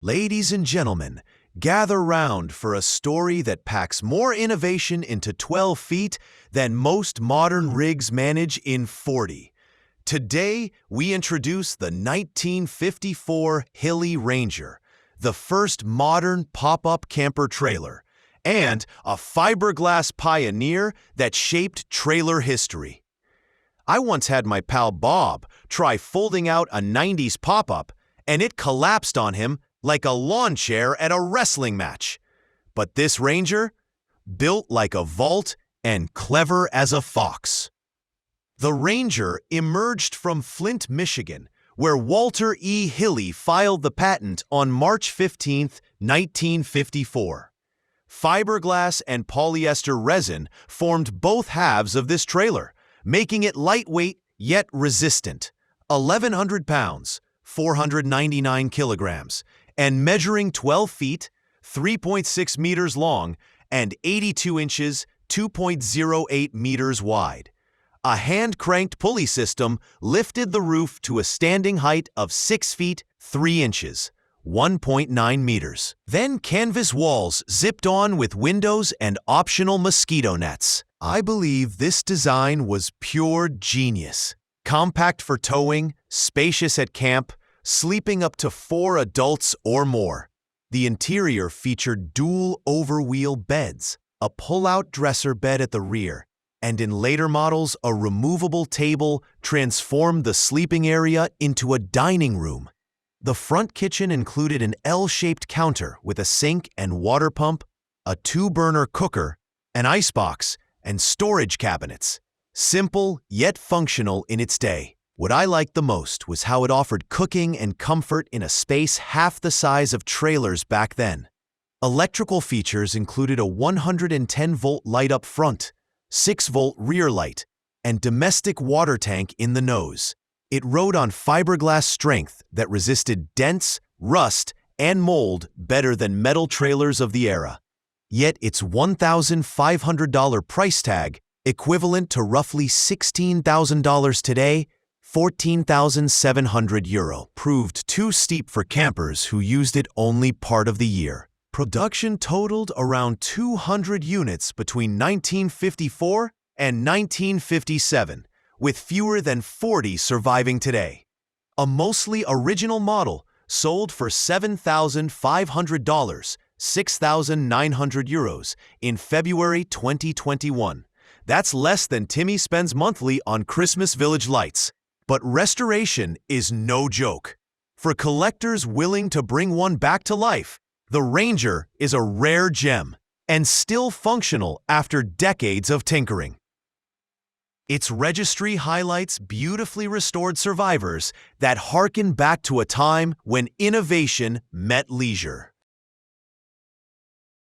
Ladies and gentlemen, gather round for a story that packs more innovation into 12 feet than most modern rigs manage in 40. Today, we introduce the 1954 Hille Ranger, the first modern pop-up camper trailer, and a fiberglass pioneer that shaped trailer history. I once had my pal Bob try folding out a 90s pop-up, and it collapsed on him like a lawn chair at a wrestling match. But this Ranger, built like a vault and clever as a fox. The Ranger emerged from Flint, Michigan, where Walter E. Hille filed the patent on March 15, 1954. Fiberglass and polyester resin formed both halves of this trailer, making it lightweight yet resistant. 1,100 pounds, 499 kilograms, and measuring 12 feet, 3.6 meters long, and 82 inches, 2.08 meters wide. A hand-cranked pulley system lifted the roof to a standing height of 6 feet, 3 inches, 1.9 meters. Then canvas walls zipped on with windows and optional mosquito nets. I believe this design was pure genius. Compact for towing, spacious at camp, sleeping up to 4 adults or more. The interior featured dual overwheel beds, a pull-out dresser bed at the rear, and in later models, a removable table transformed the sleeping area into a dining room. The front kitchen included an L-shaped counter with a sink and water pump, a 2-burner cooker, an icebox, and storage cabinets. Simple yet functional in its day. What I liked the most was how it offered cooking and comfort in a space half the size of trailers back then. Electrical features included a 110-volt light up front, 6-volt rear light, and domestic water tank in the nose. It rode on fiberglass strength that resisted dents, rust, and mold better than metal trailers of the era. Yet its $1,500 price tag, equivalent to roughly $16,000 today, €14,700, proved too steep for campers who used it only part of the year. Production totaled around 200 units between 1954 and 1957, with fewer than 40 surviving today. A mostly original model sold for $7,500, €6,900 in February 2021. That's less than Timmy spends monthly on Christmas Village lights. But restoration is no joke. For collectors willing to bring one back to life, the Ranger is a rare gem and still functional after decades of tinkering. Its registry highlights beautifully restored survivors that harken back to a time when innovation met leisure.